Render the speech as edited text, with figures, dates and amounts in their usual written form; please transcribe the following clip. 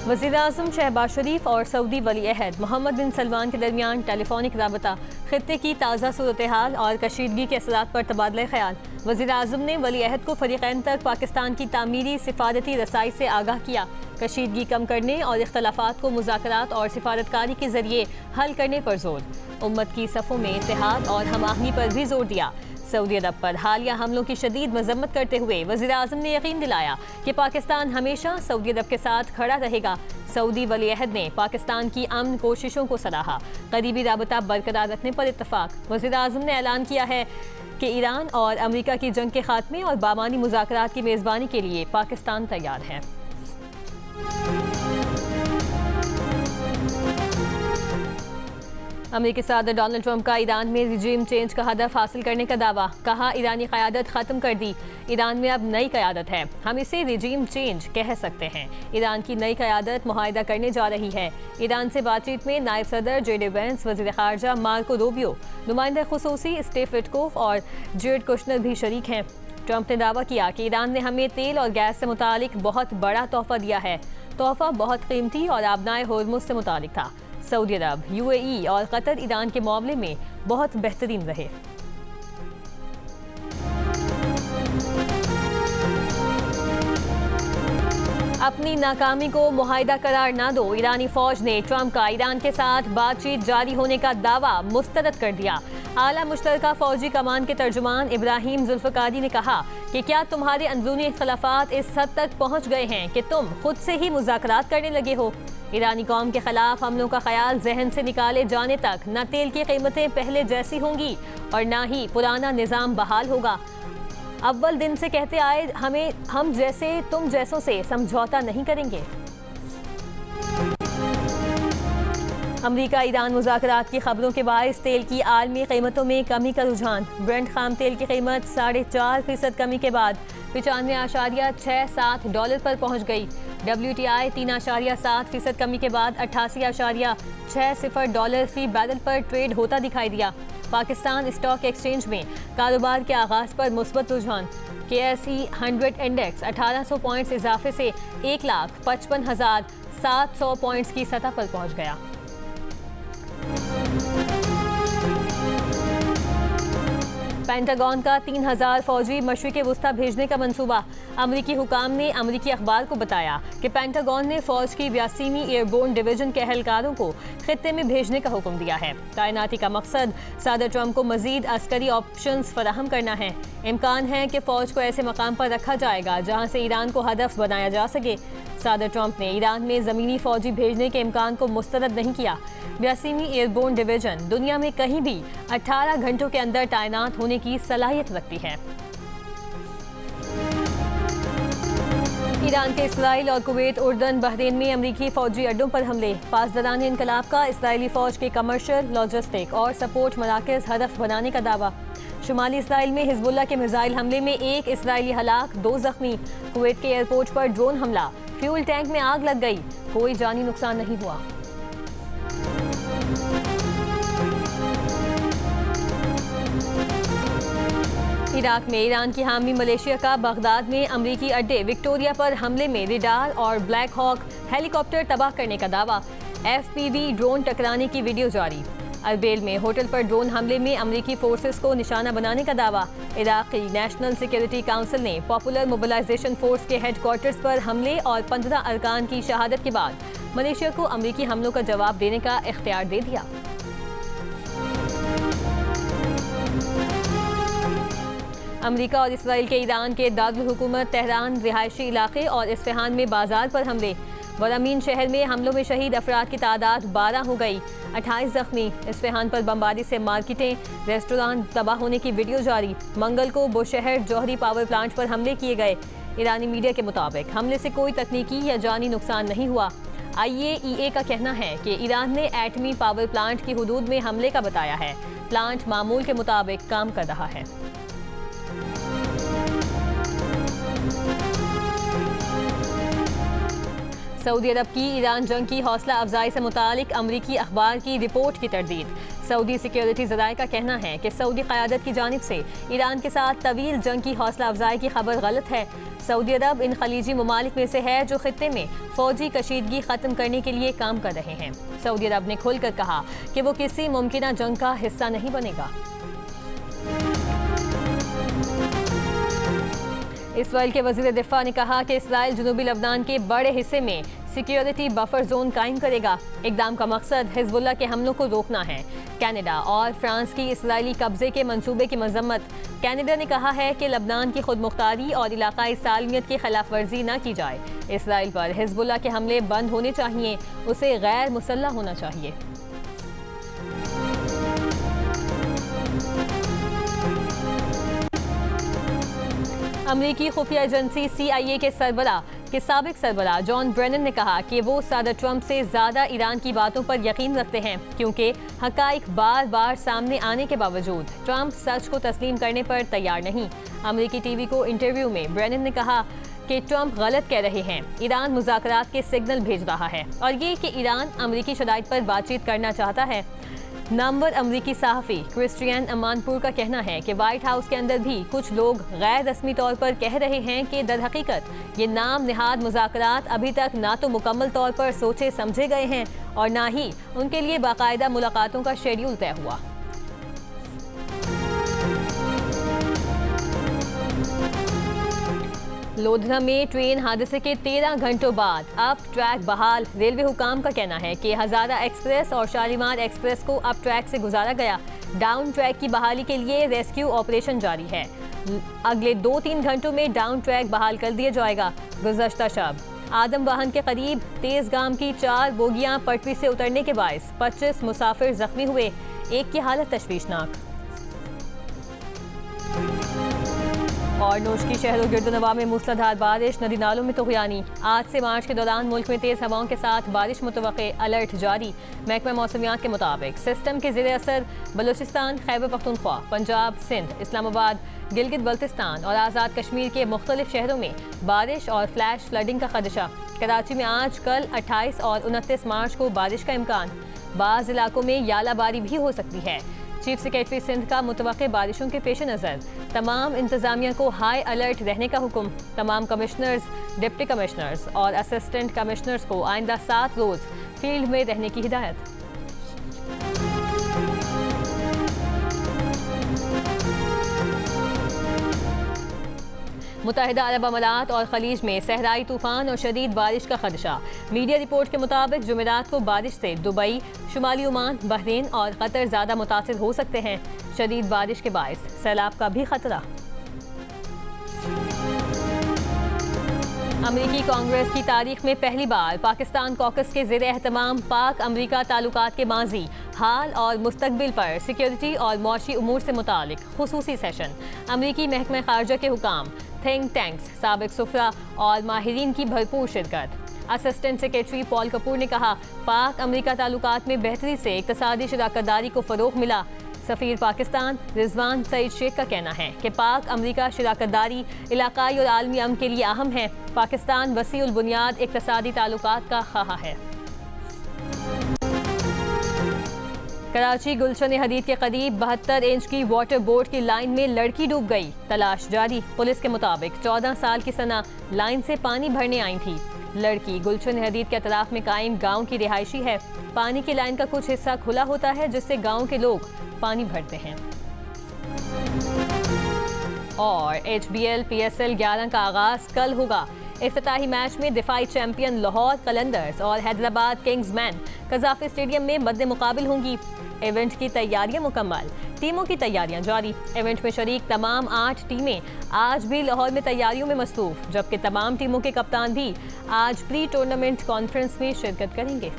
वज़ीर-ए-आज़म शहबाज शरीफ और सऊदी वली अहद मोहम्मद बिन सलमान के दरमियान टेलीफोनिक राबता, खित्ते की ताज़ा सूरत हाल और कशीदगी के असरात पर तबादला ख्याल। वज़ीर-ए-आज़म ने वली अहद को फ़रीक़ैन तक पाकिस्तान की तामीरी सिफारती रसाई से आगाह किया। कशीदगी कम करने और इख्तलाफात को मुज़ाकरात और सिफारतकारी के ज़रिए हल करने पर जोर। उम्मत की सफ़ों में इत्तेहाद और हम-आहंगी पर भी जोर दिया। सऊदी अरब पर हालिया हमलों की शदीद मजम्मत करते हुए वज़ीर-ए-आज़म ने यकीन दिलाया कि पाकिस्तान हमेशा सऊदी अरब के साथ खड़ा रहेगा। सऊदी वली अहद ने पाकिस्तान की अमन कोशिशों को सराहा। करीबी राबता बरकरार रखने पर इत्तफाक। वज़ीर-ए-आज़म ने ऐलान किया है कि ईरान और अमरीका की जंग के खात्मे और बामानी मुज़ाकरात की मेज़बानी के लिए पाकिस्तान तैयार है। अमेरिकी सदर डोनाल्ड ट्रंप का ईरान में रिजीम चेंज का हदफ हासिल करने का दावा। कहा, ईरानी क़यादत ख़त्म कर दी, ईरान में अब नई क़यादत है, हम इसे रिजीम चेंज कह सकते हैं। ईरान की नई क़यादत मुआहदा करने जा रही है। ईरान से बातचीत में नायब सदर जेडी वेंस, वज़ीर ख़ारजा मार्को रूबियो, नुमाइंदा ख़ुसूसी स्टीव विटकोफ और जेरेड कुशनर भी शरीक हैं। ट्रंप ने दावा किया कि ईरान ने हमें तेल और गैस से मुतालिक बहुत बड़ा तोहफ़ा दिया है। तोहफ़ा बहुत कीमती और आबनाए होर्मुज़ से मुतालिक था। सऊदी अरब, यूएई और कतर ईरान के मामले में बहुत बेहतरीन रहे। अपनी नाकामी को मुआहिदा करार ना दो, ईरानी फौज ने ट्रंप का ईरान के साथ बातचीत जारी होने का दावा मुस्तरद कर दिया। आला मुश्तरका फौजी कमान के तर्जुमान इब्राहिम जुल्फ़िकारी ने कहा कि क्या तुम्हारे अंदरूनी इख्तलाफात इस हद तक पहुंच गए हैं कि तुम खुद से ही मुज़ाकरात करने लगे हो। ईरानी कौम के खिलाफ हमलों का ख्याल जहन से निकाले जाने तक न तेल की कीमतें पहले जैसी होंगी और न ही पुराना निज़ाम बहाल होगा। अव्वल दिन से कहते आए हम जैसे तुम जैसों से समझौता नहीं करेंगे। अमरीका ईरान मुज़ाकरात की खबरों के बायस तेल की आलमी कीमतों में कमी का रुझान। ब्रेंट खाम तेल की कीमत 4.5% कमी के बाद $95.67 पर पहुंच गई। WTI 3.7% कमी के बाद $88.60 फी बैरल पर ट्रेड होता दिखाई दिया। पाकिस्तान स्टॉक एक्सचेंज में कारोबार के आगाज पर मुस्बत रुझान। KSE 100 इंडेक्स 1800 पॉइंट्स इजाफे से 1,55,700 पॉइंट्स की सतह पर पहुंच गया। पेंटागन का 3,000 फौजी मशरिक़ वुस्ता भेजने का मंसूबा। अमरीकी हुकाम ने अमरीकी अखबार को बताया कि पेंटागन ने फौज की 82वीं एयरबोर्न डिवीजन के अहलकारों को खित्ते में भेजने का हुक्म दिया है। तैनाती का मकसद सदर ट्रंप को मजीद अस्करी ऑप्शंस फराहम करना है। इम्कान है कि फौज को ऐसे मकाम पर रखा जाएगा जहां से ईरान को हदफ बनाया जा सके। सदर ट्रंप ने ईरान में ज़मीनी फौजी भेजने के इम्कान को मुस्तरद नहीं किया। 82वीं एयरबोर्न डिवीजन दुनिया में कहीं भी 18 घंटों के अंदर तैनात होने की सलाहियत रखती है। ईरान के इसराइल और कुवैत, उर्दन, बहरीन में अमरीकी फौजी अड्डों पर हमले। पासदारान इनकलाब का इसराइली फौज के कमर्शियल, लॉजिस्टिक और सपोर्ट मराकज़ हदफ बनाने का दावा। शुमाली इसराइल में हिजबुल्लाह के मिसाइल हमले में 1 इसराइली हलाक, 2 जख्मी। कुवैत के एयरपोर्ट पर ड्रोन हमला, फ्यूल टैंक में आग लग गई, कोई जानी नुकसान नहीं हुआ। इराक में ईरान की हामी मलेशिया का बगदाद में अमरीकी अड्डे विक्टोरिया पर हमले में रडार और ब्लैक हॉक हेलीकॉप्टर तबाह करने का दावा। FPV ड्रोन टकराने की वीडियो जारी। अरबेल में होटल पर ड्रोन हमले में अमरीकी फोर्सेस को निशाना बनाने का दावा। इराक़ी नेशनल सिक्योरिटी काउंसिल ने पॉपुलर मोबिलाइजेशन फोर्स के हेडक्वार्टर्स पर हमले और 15 अरकान की शहादत के बाद मलेशिया को अमरीकी हमलों का जवाब देने का इख्तियार दे दिया। अमरीका और इसराइल के ईरान के दारुल हुकूमत तेहरान, रिहायशी इलाके और इस्फहान में बाजार पर हमले। बरामीन शहर में हमलों में शहीद अफराद की तादाद 12 हो गई, 28 जख्मी। इस्फहान पर बमबारी से मार्केटें, रेस्टोरेंट तबाह होने की वीडियो जारी। मंगल को बुशहर जौहरी पावर प्लांट पर हमले किए गए। ईरानी मीडिया के मुताबिक हमले से कोई तकनीकी या जानी नुकसान नहीं हुआ। IAEA का कहना है कि ईरान ने एटमी पावर प्लांट की हुदूद में हमले का बताया है। प्लांट मामूल के मुताबिक काम कर रहा है। सऊदी अरब की ईरान जंग की हौसला अफजाई से मुतालिक अमरीकी अखबार की रिपोर्ट की तरदीद। सऊदी सिक्योरिटी ज़राए का कहना है कि सऊदी क़यादत की जानिब से ईरान के साथ तवील जंग की हौसला अफजाई की खबर गलत है। सऊदी अरब इन खलीजी ममालिक में से है जो खित्ते में फौजी कशीदगी ख़त्म करने के लिए काम कर रहे हैं। सऊदी अरब ने खुलकर कहा कि वो किसी मुमकिन जंग का हिस्सा नहीं बनेगा। इसराइल के वज़ीर दिफा ने कहा कि इसराइल जनूबी लबनान के बड़े हिस्से में सिक्योरिटी बफर जोन कायम करेगा। इक़दाम का मकसद हिजबुल्लाह के हमलों को रोकना है। कनाडा और फ्रांस की इसराइली कब्जे के मंसूबे की मजम्मत। कनाडा ने कहा है कि लबनान की खुद मुख्तारी और इलाकाई सालमियत की खिलाफ वर्जी न की जाए। इसराइल पर हिजबुल्लाह के हमले बंद होने चाहिए, उसे गैर मुसल्लह होना चाहिए। अमरीकी खुफिया एजेंसी CIA के साबिक सरबराह जॉन ब्रेनन ने कहा कि वो सदर ट्रंप से ज़्यादा ईरान की बातों पर यकीन रखते हैं, क्योंकि हक़ाइक़ बार बार सामने आने के बावजूद ट्रंप सच को तस्लीम करने पर तैयार नहीं। अमरीकी TV को इंटरव्यू में ब्रेनन ने कहा कि ट्रंप गलत कह रहे हैं, ईरान मुज़ाकरात के सिग्नल भेज रहा है और ये कि ईरान अमरीकी शराइत पर बातचीत करना चाहता है। नामवर अमरीकी सहाफ़ी क्रिस्टियन अमानपुर का कहना है कि वाइट हाउस के अंदर भी कुछ लोग गैर रस्मी तौर पर कह रहे हैं कि दर हकीकत ये नाम निहाद मुज़ाकरात अभी तक ना तो मुकम्मल तौर पर सोचे समझे गए हैं और ना ही उनके लिए बाकायदा मुलाकातों का शेड्यूल तय हुआ। लोधरा में ट्रेन हादसे के 13 घंटों बाद अब ट्रैक बहाल। रेलवे हुकाम का कहना है कि हज़ारा एक्सप्रेस और शालीमार एक्सप्रेस को अब ट्रैक से गुजारा गया। डाउन ट्रैक की बहाली के लिए रेस्क्यू ऑपरेशन जारी है। अगले 2-3 घंटों में डाउन ट्रैक बहाल कर दिया जाएगा। गुज़श्ता शब आदम वाहन के करीब तेजगाम की 4 बोगियां पटरी से उतरने के बायस 25 मुसाफिर जख्मी हुए, एक की हालत तशवीशनाक। और नोश की शहरों गिरदोनवा में मूसलाधार बारिश, नदी नालों में तुग़यानी। आज से मार्च के दौरान मुल्क में तेज़ हवाओं के साथ बारिश मुतवक्के, अलर्ट जारी। महकमा मौसमियात के मुताबिक सिस्टम के ज़ेरे असर बलूचिस्तान, खैबर पख्तूनख्वा, पंजाब, सिंध, इस्लामाबाद, गिलगित बल्तिस्तान और आज़ाद कश्मीर के मुख्तलिफ शहरों में बारिश और फ्लैश फ्लडिंग का खदशा। कराची में आज, कल 28 और 29 मार्च को बारिश का इम्कान। बाज़ इलाकों में यालाबारी भी हो सकती है। चीफ सेक्रेटरी सिंध का मुतवक्के बारिशों के पेश नज़र तमाम इंतजामिया को हाई अलर्ट रहने का हुक्म। तमाम कमिश्नर्स, डिप्टी कमिश्नर्स और असिस्टेंट कमिश्नर्स को आइंदा 7 रोज़ फील्ड में रहने की हिदायत। मुत्तहिदा अरब अमारात और खलीज में सहराई तूफान और शदीद बारिश का खदशा। मीडिया रिपोर्ट के मुताबिक जुमेरात को बारिश से दुबई, शुमाली ओमान, बहरीन और कतर ज़्यादा मुतासिर हो सकते हैं। शदीद बारिश के बायस सैलाब का भी खतरा। अमरीकी कांग्रेस की तारीख में पहली बार पाकिस्तान कॉकस के ज़ेरे एहतमाम पाक अमरीका ताल्लुकात के माजी, हाल और मुस्तकबिल पर सिक्योरिटी और मौशी उमूर से मुतालिक खुसूसी सेशन। अमरीकी महकमा खारजा के हुकाम, थिंक टैंक्स, साबिक सुफरा और माहिरीन की भरपूर शिरकत। असिस्टेंट सेक्रेटरी पॉल कपूर ने कहा, पाक अमरीका ताल्लुकात में बेहतरी से इक़्तिसादी शराकतदारी को फ़रोग़ मिला। सफ़ीर पाकिस्तान रिजवान सईद शेख का कहना है कि पाक अमरीका शराकतदारी इलाकाई और आलमी अमन के लिए अहम है। पाकिस्तान वसीउल बुनियाद इक़्तिसादी ताल्लुकात का ख़्वाह है। कराची गुलशन हदीद के करीब 72 इंच की वाटर बोट की लाइन में लड़की डूब गई, तलाश जारी। पुलिस के मुताबिक 14 साल की सना लाइन से पानी भरने आई थी। लड़की गुलशन हदीद के अतराफ में कायम गांव की रिहायशी है। पानी की लाइन का कुछ हिस्सा खुला होता है जिससे गांव के लोग पानी भरते हैं। और HBL PSL 11 का आगाज कल होगा। इफ्तिताही मैच में दिफाई चैंपियन लाहौर कलंदर्स और हैदराबाद किंग्समैन कजाफी स्टेडियम में मद्दे मुकाबिल होंगी। इवेंट की तैयारियां मुकम्मल, टीमों की तैयारियां जारी। इवेंट में शरीक तमाम 8 टीमें आज भी लाहौर में तैयारियों में मसरूफ, जबकि तमाम टीमों के कप्तान भी आज प्री टूर्नामेंट कॉन्फ्रेंस में शिरकत करेंगे।